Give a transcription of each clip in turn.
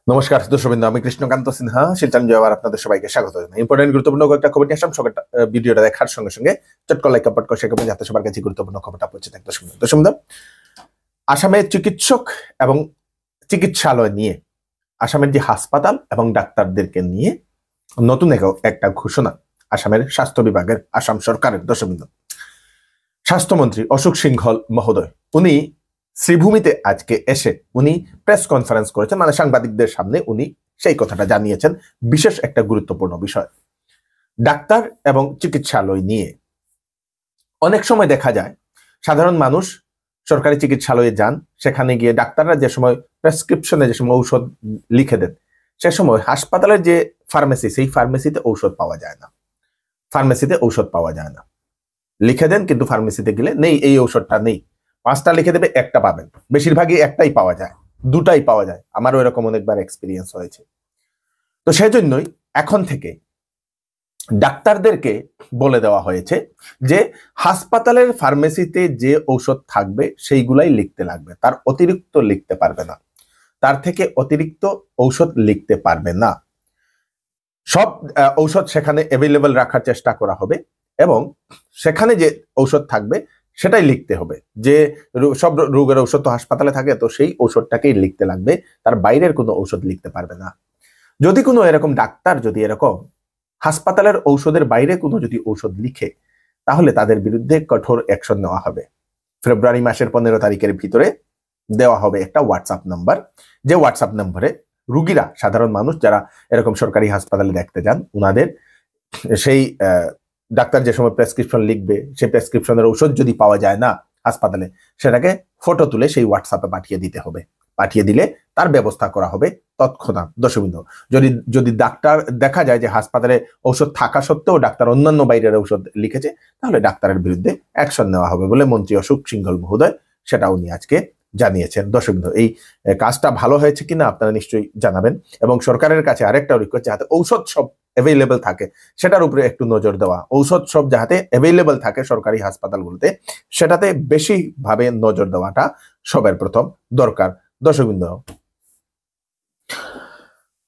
নমস্কার দর্শকবৃন্দ, আমি কৃষ্ণকান্ত সিনহা শিলচর জয়বার আপনাদের সবাইকে স্বাগত জানাই। ইম্পর্টেন্ট গুরুত্বপূর্ণ কয়েকটা খবর নিয়ে আসলাম। ভিডিওটা দেখার সঙ্গে সঙ্গে চট করে লাইক কমেন্ট করে শেয়ার করবেন যাতে সবার কাছে গুরুত্বপূর্ণ খবরটা পৌঁছে থাকে। দর্শকবৃন্দ, আসামে চিকিৎসক এবং চিকিৎসালয় নিয়ে, আসামের যে হাসপাতাল এবং ডাক্তারদেরকে নিয়ে নতুন একটা ঘোষণা আসামের স্বাস্থ্য বিভাগের, আসাম সরকারের। দর্শকবৃন্দ, স্বাস্থ্যমন্ত্রী অশোক সিংঘল মহোদয় উনি শ্রীভূমিতে আজকে এসে উনি প্রেস কনফারেন্স করেছেন, মানে সাংবাদিকদের সামনে উনি সেই কথাটা জানিয়েছেন। বিশেষ একটা গুরুত্বপূর্ণ বিষয়, ডাক্তার এবং চিকিৎসালয় নিয়ে। অনেক সময় দেখা যায় সাধারণ মানুষ সরকারি চিকিৎসালয়ে যান, সেখানে গিয়ে ডাক্তাররা যে সময় প্রেসক্রিপশনে যে সময় ঔষধ লিখে দেন, সে সময় হাসপাতালের যে ফার্মেসি, সেই ফার্মেসিতে ঔষধ পাওয়া যায় না। লিখে দেন, কিন্তু ফার্মেসিতে গেলে নেই, এই ঔষধটা নেই। 5টা লিখে দেবে, একটা পাবেন। বেশিরভাগই একটাই পাওয়া যায়, দুটাই পাওয়া যায়। আমারও এরকম অনেকবার এক্সপিরিয়েন্স হয়েছে। তো সেজন্যই এখন থেকে ডাক্তারদেরকে বলে দেওয়া হয়েছে যে হাসপাতালের ফার্মেসিতে যে ঔষধ থাকবে সেইগুলাই লিখতে লাগবে, তার অতিরিক্ত লিখতে পারবে না, তার থেকে অতিরিক্ত ঔষধ লিখতে পারবে না। সব ঔষধ সেখানে অ্যাভেলেবল রাখার চেষ্টা করা হবে এবং সেখানে যে ঔষধ থাকবে সেটাই লিখতে হবে। যে সব রোগের ঔষধ তো হাসপাতালে থাকে, তো সেই ঔষধটাকেই লিখতে লাগবে, তার বাইরের কোনো ঔষধ লিখতে পারবে না। যদি কোনো এরকম ডাক্তার যদি এরকম হাসপাতালের ঔষধের বাইরে কোনো যদি ঔষধ লিখে, তাহলে তাদের বিরুদ্ধে কঠোর অ্যাকশন নেওয়া হবে। ফেব্রুয়ারি মাসের 15 তারিখের ভিতরে দেওয়া হবে একটা হোয়াটসঅ্যাপ নাম্বার, যে হোয়াটসঅ্যাপ নম্বরে রুগীরা, সাধারণ মানুষ যারা এরকম সরকারি হাসপাতালে দেখতে যান, উনাদের সেই ডাক্তার যে সময় প্রেসক্রিপশন লিখবে, সেই প্রেসক্রিপশনের ঔষধ যদি পাওয়া যায় না হাসপাতালে, সেটাকে ফটো তুলে সেই হোয়াটসঅ্যাপে পাঠিয়ে দিতে হবে। পাঠিয়ে দিলে তার ব্যবস্থা করা হবে তৎক্ষণাৎ। দর্শকবৃন্দ, যদি ডাক্তার দেখা যায় যে হাসপাতালে ঔষধ থাকা সত্ত্বেও ডাক্তার অন্যান্য বাইরের ঔষধ লিখেছে, তাহলে ডাক্তারের বিরুদ্ধে অ্যাকশন নেওয়া হবে বলে মন্ত্রী অশোক সিংঘল মহোদয় সেটা উনি আজকে জানিয়েছেন। দর্শকবৃন্দ, এই কাজটা ভালো হয়েছে কিনা আপনারা নিশ্চয়ই জানাবেন। এবং সরকারের কাছে আরেকটা রিকোয়েস্ট, যাতে ঔষধ সব অ্যাভেলেবল থাকে সেটার উপরে একটু নজর দেওয়া। ঔষধ সব যাতে অ্যাভেলেবল থাকে সরকারি হাসপাতালগুলোতে, সেটাতে বেশি ভাবে নজর দেওয়াটা সবার প্রথম দরকার। দর্শকবৃন্দ,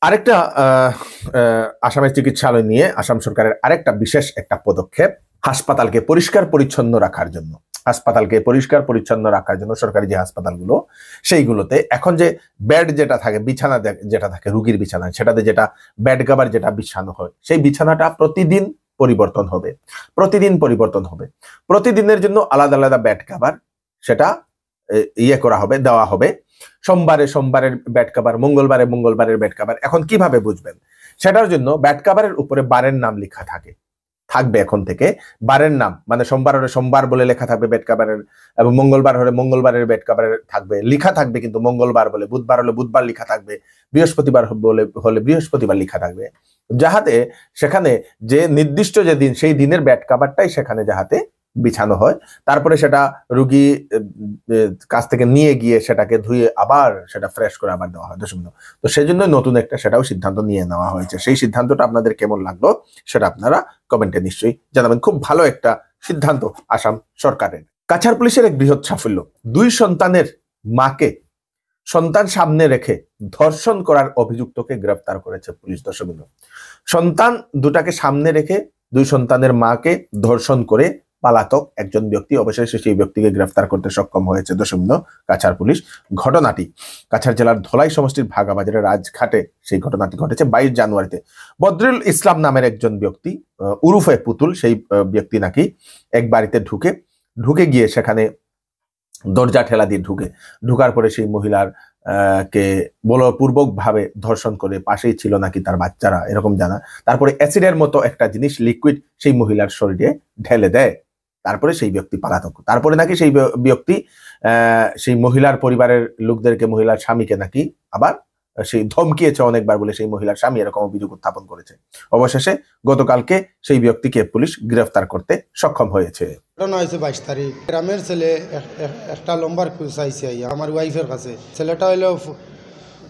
আরেকটা আসামের চিকিৎসালয় নিয়ে আসাম সরকারের আরেকটা বিশেষ একটা পদক্ষেপ, হাসপাতালকে পরিষ্কার পরিচ্ছন্ন রাখার জন্য। সরকারি যে হাসপাতালগুলো, সেইগুলোতে এখন যে বেড যেটা থাকে, বিছানা যেটা থাকে রুগীর বিছানা, সেটাতে যেটা বেড কভার যেটা বিছানো হয়, সেই বিছানাটা প্রতিদিন পরিবর্তন হবে। প্রতিদিনের জন্য আলাদা আলাদা বেড কভার সেটা করা হবে, দেওয়া হবে। সোমবারের বেড কভার, মঙ্গলবারের বেড কভার। এখন কিভাবে বুঝবেন? সেটার জন্য বেড কভারের উপরে বারের নাম লেখা থাকবে এখন থেকে। বারের নাম মানে সোমবার হলে সোমবার বলে লেখা থাকবে বেড কভারের, এবং মঙ্গলবার হলে মঙ্গলবারের বেড কভারের লেখা থাকবে, কিন্তু মঙ্গলবার বলে, বুধবার হলে বুধবার লেখা থাকবে, বৃহস্পতিবার হলে বৃহস্পতিবার লেখা থাকবে, যাহাতে সেখানে যে নির্দিষ্ট যে দিন, সেই দিনের বেড কভারটাই সেখানে যাহাতে বিছানো হয়। তারপরে সেটা রুগী কাছ থেকে নিয়ে গিয়ে সেটাকে ধুয়ে আবার সেটা ফ্রেশ করে আবার দেওয়া হয়। তো সেই জন্য নতুন একটা সেটাও সিদ্ধান্ত নিয়ে নেওয়া হয়েছে। সেই সিদ্ধান্তটা আপনাদের কেমন লাগলো সেটা আপনারা কমেন্টে নিশ্চয়ই জানাবেন। খুব ভালো একটা সিদ্ধান্ত আসাম সরকারের। কাছাড় পুলিশের এক বৃহৎ সাফল্য, 2 সন্তানের মাকে সন্তান সামনে রেখে ধর্ষণ করার অভিযুক্তকে গ্রেফতার করেছে পুলিশ। দর্শকবৃন্দ, সন্তান দুটাকে সামনে রেখে 2 সন্তানের মাকে ধর্ষণ করে পালাতক একজন ব্যক্তি, অবশেষে সেই ব্যক্তিকে গ্রেফতার করতে সক্ষম হয়েছে। দর্শকবৃন্দ, কাছাড় পুলিশ। ঘটনাটি কাছাড় জেলার ধলাই সমষ্টির ভাগাবাজারের রাজঘাটে সেই ঘটনাটি ঘটেছে 22 জানুয়ারিতে। বদরুল ইসলাম নামের একজন ব্যক্তি, উরুফে পুতুল, সেই ব্যক্তি নাকি এক বাড়িতে ঢুকে গিয়ে সেখানে দরজা ঠেলা দিয়ে ঢুকার পরে সেই মহিলার কে বলপূর্বক ভাবে ধর্ষণ করে, পাশেই ছিল নাকি তার বাচ্চারা, এরকম জানা। তারপরে অ্যাসিডের মতো একটা জিনিস, লিকুইড, সেই মহিলার শরীরে ঢেলে দেয়। তারপরে সেই ব্যক্তি পালাতক। তারপরে নাকি সেই ব্যক্তি সেই মহিলার পরিবারের লোকদেরকে, মহিলার স্বামীকে নাকি আবার সেই ধমকিয়েছে অনেকবার বলে সেই মহিলার স্বামী এরকম অভিযোগ উত্থাপন করেছে। অবশেষে গতকালকে সেই ব্যক্তিকে পুলিশ গ্রেফতার করতে সক্ষম হয়েছে। 22 তারিখ গ্রামের ছেলে একটা লম্বার চাইছে আমার ওয়াইফের কাছে। ছেলেটা হইলো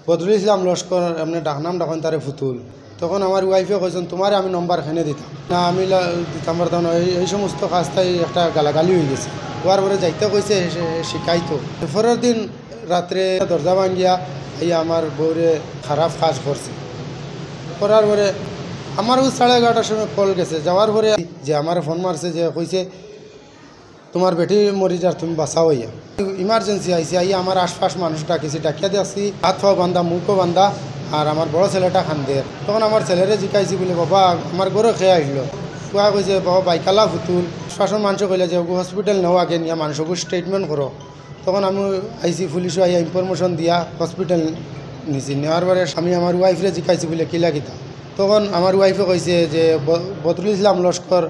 বদরুল ইসলাম লস্কর, এমনি ডাকনাম ডাকেন তারে ফুতুল। তখন আমার ওয়াইফে কইছেন তোমারে আমি নম্বর খেনে দিতাম না, আমি দিতাম পারতাম না। এই সমস্ত কাজটাই একটা গালাগালি হয়ে গেছে। হওয়ার পরে যাইতে কইছে শিখাইতো। পরের দিন রাত্রে দরজা ভাঙ্গিয়া এই আমার বউরে খারাপ কাজ করছে। করার পরে আমারও 11:30টার সময় কল গেছে, যাওয়ার পরে যে আমার ফোন মারছে, যে কইছে তোমার বেটি মরি যার তুমি বাঁচাও হইয়া। ইমার্জেন্সি আইসি, আইয়া আমার আশপাশ মানুষ ডাকিছি, ডাকিয়া দেখছি হাত পাও বান্ধা, মুখও বান্ধা, আর আমার বড় ছেলেটা খান্দের। তখন আমার ছেলেরে জিকাইছি বলে, বাবা আমার ঘরে খেয়ে আসলো। কুয়া কইছে বাবা বাইকালা ফুতুল। শাসন মানুষ কইলে যে হসপিটাল নেও আগে নিয়ে মানুষকে স্টেটমেন্ট করো। তখন আমি আইসি, পুলিশও আইয়া ইনফরমেশন দিয়া হসপিটাল নিছি। নেওয়ার পরে আমি আমার ওয়াইফরে জিকাইছি বলে কিলা কিতা। তখন আমার ওয়াইফে কইছে যে বদরুল ইসলাম লস্কর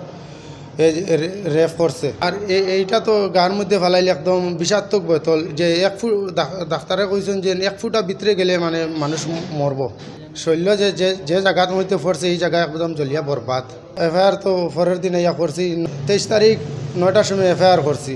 রেফ করছে। আর এইটা তো গার মধ্যে ফেলাইলে একদম বিষাক্তক বোতল, যে 1 ফুট ডাক্তারে কইছেন যে 1 ফুটা ভিতরে গেলে মানে মানুষ মরব। শৈল্য যে যে জায়গার মধ্যে পড়ছে এই জায়গা একদম জ্বলিয়া বরবাদ। এফআইআর তো পরের দিন ইয়া করছি, 23 তারিখ 9টার সময় এফআইআর করছি।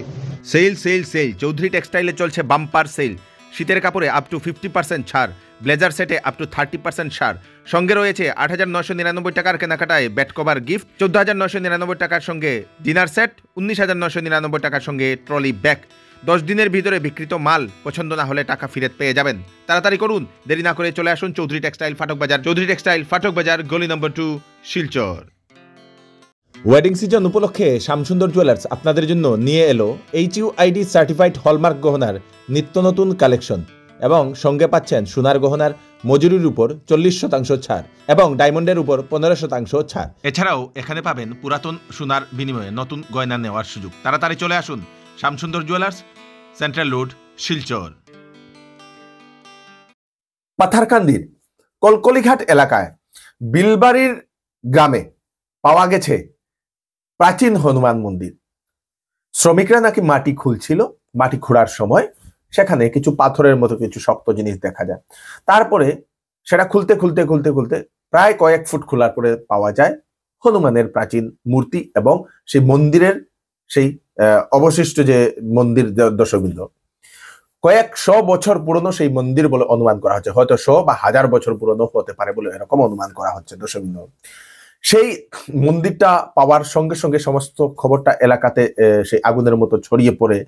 সেল সেল সেল চৌধুরী টেক্সটাইলে চলছে বাম্পার সেল। শীতের কাপড়ে আপ টু 50% ছাড়, ব্লেজার সেটে আপ টু 30% ছাড়, সঙ্গে রয়েছে 8,999 টাকার কেনাকাটায় ব্যাট কভার গিফট, 14,999 টাকার সঙ্গে ডিনার সেট, 19,999 টাকার সঙ্গে ট্রলি ব্যাগ। 10 দিনের ভিতরে বিক্রিত মাল পছন্দ না হলে টাকা ফেরত পেয়ে যাবেন। তাড়াতাড়ি করুন, দেরি না করে চলে আসুন চৌধুরী টেক্সটাইল ফাটক বাজার। চৌধুরী টেক্সটাইল ফাটক বাজার, গলি নম্বর 2, শিলচর। ওয়েডিং সিজন উপলক্ষে শ্যামসুন্দর জুয়েলার্স আপনাদের জন্য নিয়ে এলো HUID সার্টিফাইড হলমার্ক গহনার নিত্য নতুন কালেকশন, এবং সঙ্গে পাচ্ছেন সোনার গহনার মজুরির উপর 40% ছাড় এবং ডায়মন্ডের উপর 15% ছাড়। এছাড়াও এখানে পাবেন পুরাতন সোনার বিনিময়ে নতুন গয়না নেওয়ার সুযোগ। তাড়াতাড়ি চলে আসুন Shyamsundar jewellers, central road, Silchar. পাথারকান্দির কলকলিঘাট এলাকায় বিলবাড়ির গ্রামে পাওয়া গেছে প্রাচীন হনুমান মন্দির। শ্রমিকরা নাকি মাটি খুলছিল, মাটি খোঁড়ার সময় সেখানে কিছু পাথরের মতো কিছু শক্ত জিনিস দেখা যায়। তারপরে সেটা খুলতে খুলতে খুলতে খুলতে প্রায় কয়েক ফুট খোলার পরে পাওয়া যায় হনুমানের প্রাচীন মূর্তি এবং সেই মন্দিরের সেই অবশিষ্ট যে মন্দির দর্শকবৃন্দ, কয়েকশো বছর পুরনো সেই মন্দির বলে অনুমান করা হচ্ছে। হয়তো 100 বা 1000 বছর পুরনো হতে পারে বলে এরকম অনুমান করা হচ্ছে দর্শকবৃন্দ। সেই মন্দিরটা পাওয়ার সঙ্গে সঙ্গে সমস্ত খবরটা এলাকাতে সেই আগুনের মতো ছড়িয়ে পড়ে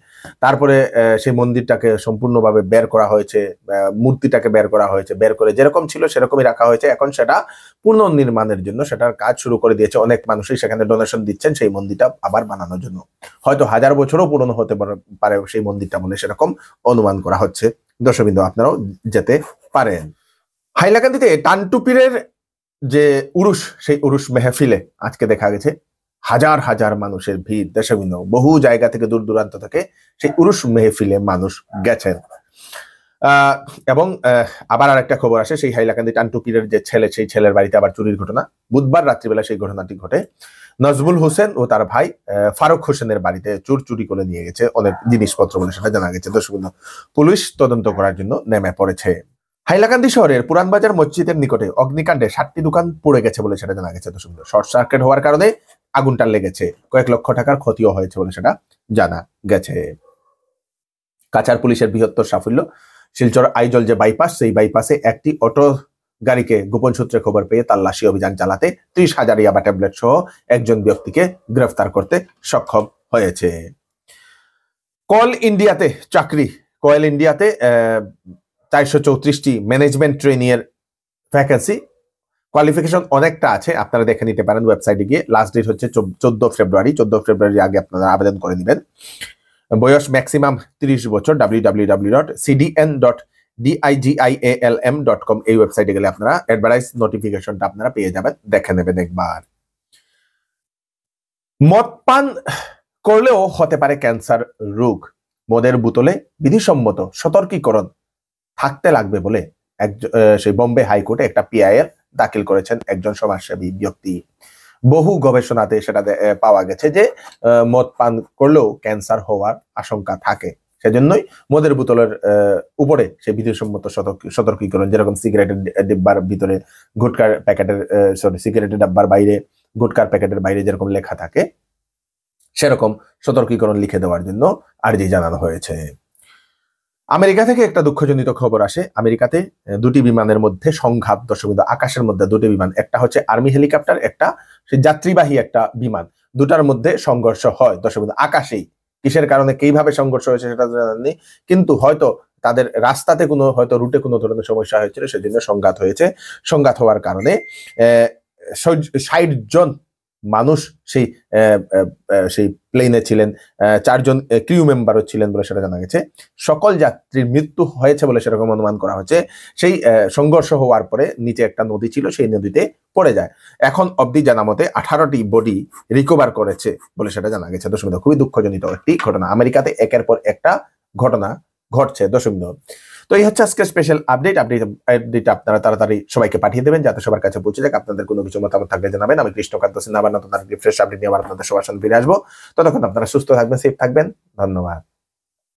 তারপরে সেই মন্দিরটাকে সম্পূর্ণভাবে বের করা হয়েছে, মূর্তিটাকে বের করা হয়েছে, বের করে যেরকম ছিল সেরকমই রাখা হয়েছে। এখন সেটা পুনর্নির্মাণের জন্য সেটার কাজ শুরু করে দিয়েছে। অনেক মানুষই সেখানে ডোনেশন দিচ্ছেন সেই মন্দিরটা আবার বানানোর জন্য। হয়তো 1000 বছরও পুরনো হতে পারে সেই মন্দিরটা বলে সেরকম অনুমান করা হচ্ছে। দর্শকবৃন্দ, আপনারাও যেতে পারেন। হাইলাকান্দিতে টানটুপিরের যে উরুস, সেই উরুস মেহফিলে আজকে দেখা গেছে হাজার হাজার মানুষের ভিড়। দেশবিন্দু বহু জায়গা থেকে, দূর দূরান্ত থেকে সেই উরুস মেহফিলে মানুষ গেছেন। এবং আবার আরেকটা খবর আসে, সেই হাইলাকান্দি টানটুপিরের যে ছেলে, সেই ছেলের বাড়িতে আবার চুরির ঘটনা। বুধবার রাত্রিবেলা সেই ঘটনাটি ঘটে। নজবুল হোসেন ও তার ভাই ফারুক হোসেনের বাড়িতে চুরি করে নিয়ে গেছে অনেক জিনিসপত্র বলে সেটা জানা গেছে। দর্শকবৃন্দ, পুলিশ তদন্ত করার জন্য নেমে পড়েছে। হাইলাকান্দি শহরের পুরানবাজার মসজিদের নিকটে অগ্নিকাণ্ডে 7টি দোকান পুড়ে গেছে বলে সেটা জানা গেছে। দর্শকবৃন্দ, শর্ট সার্কিট হওয়ার কারণে আগুনটা লেগেছে, কয়েক লক্ষ টাকার ক্ষতিও হয়েছে বলে সেটা জানা গেছে। কাছাড় পুলিশের বৃহত্তর সাফল্য। শিলচর আইজল যে বাইপাস, সেই বাইপাসে একটি অটো গাড়িকে গোপন সূত্রে খবর পেয়ে তল্লাশি অভিযান চালাতে 30,000 ইয়াবা ট্যাবলেট সহ একজন ব্যক্তিকে গ্রেফতার করতে সক্ষম হয়েছে। কল ইন্ডিয়াতে চাকরি। কয়েল ইন্ডিয়াতে 434টি ম্যানেজমেন্ট ট্রেনি এর ভ্যাকেন্সি। কোয়ালিফিকেশন অনেকটা আছে, আপনারা দেখে নিতে পারেন ওয়েবসাইটে গিয়ে। লাস্ট ডেট হচ্ছে 14 ফেব্রুয়ারি। 14 ফেব্রুয়ারি আগে আপনারা আবেদন করে নেবেন। বয়স ম্যাক্সিমাম 30 বছর। www.cdn.digialm.com এই ওয়েবসাইটে গেলে আপনারা অ্যাডভার্টাইজ নোটিফিকেশনটা আপনারা পেয়ে যাবেন, দেখে নেবেন একবার। মদ পান করলেও হতে পারে ক্যান্সার রোগ। মদের বোতলে বিধিসম্মত সতর্কীকরণ থাকতে লাগবে বলে সেই বোম্বে হাইকোর্টে একটা PIL দাখিল করেছেন একজন সমাজসেবী ব্যক্তি। বহু গবেষণাতে সেটা পাওয়া গেছে যে মদ পান করলেও ক্যান্সার হওয়ার আশঙ্কা থাকে। সেজন্যই মদের বোতলের উপরে সেই বিধিসম্মত সতর্কীকরণ, যেরকম সিগারেটের ডিব্বার ভিতরে গুটকার প্যাকেটের সিগারেটের ডাব্বার বাইরে, গুটকার প্যাকেটের বাইরে যেরকম লেখা থাকে সেরকম সতর্কীকরণ লিখে দেওয়ার জন্য আর্জি জানানো হয়েছে। আমেরিকা থেকে একটা দুঃখজনিত খবর আসে। আমেরিকাতে 2টি বিমানের মধ্যে সংঘাত। দর্শকবৃন্দ, আকাশের মধ্যে 2টি বিমান, একটা হচ্ছে আর্মি হেলিকপ্টার, একটা সেই যাত্রীবাহী একটা বিমান, দুটার মধ্যে সংঘর্ষ হয়। দর্শকবৃন্দ, আকাশেই। কিসের কারণে কিভাবে সংঘর্ষ হয়েছে সেটা জানেননি, কিন্তু হয়তো তাদের রাস্তাতে কোনো হয়তো রুটে কোনো ধরনের সমস্যা হয়েছিল, সেজন্য সংঘাত হয়েছে। সংঘাত হওয়ার কারণে 60 জন মানুষ সেই সেই প্লেনে ছিলেন, 4 জন ক্রিউ মেম্বারও ছিলেন বলে সেটা জানা গেছে। সকল যাত্রীর মৃত্যু হয়েছে বলে সেরকম অনুমান করা হচ্ছে। সেই সংঘর্ষ হওয়ার পরে নিচে একটা নদী ছিল, সেই নদীতে পড়ে যায়। এখন অবধি জানা মতে 18টি বডি রিকভার করেছে বলে সেটা জানা গেছে। দর্শক, খুবই দুঃখজনিত একটি ঘটনা। আমেরিকাতে একের পর একটা ঘটনা ঘটছে। দর্শক, তো এই হচ্ছে আজকে স্পেশাল আপডেট। আপনারা তাড়াতাড়ি সবাইকে পাঠিয়ে দেবেন যাতে সবার কাছে পৌঁছে যাক। আপনাদের কোনো কিছু মতামত থাকলে জানাবেন। আমি কৃষ্ণকান্ত সিনহা আবার নতুন ফ্রেশ আপডেট নিয়ে আবার আপনাদের সবার সামনে ফিরে আসবো। ততক্ষণ আপনারা সুস্থ থাকবেন, সেফ থাকবেন। ধন্যবাদ।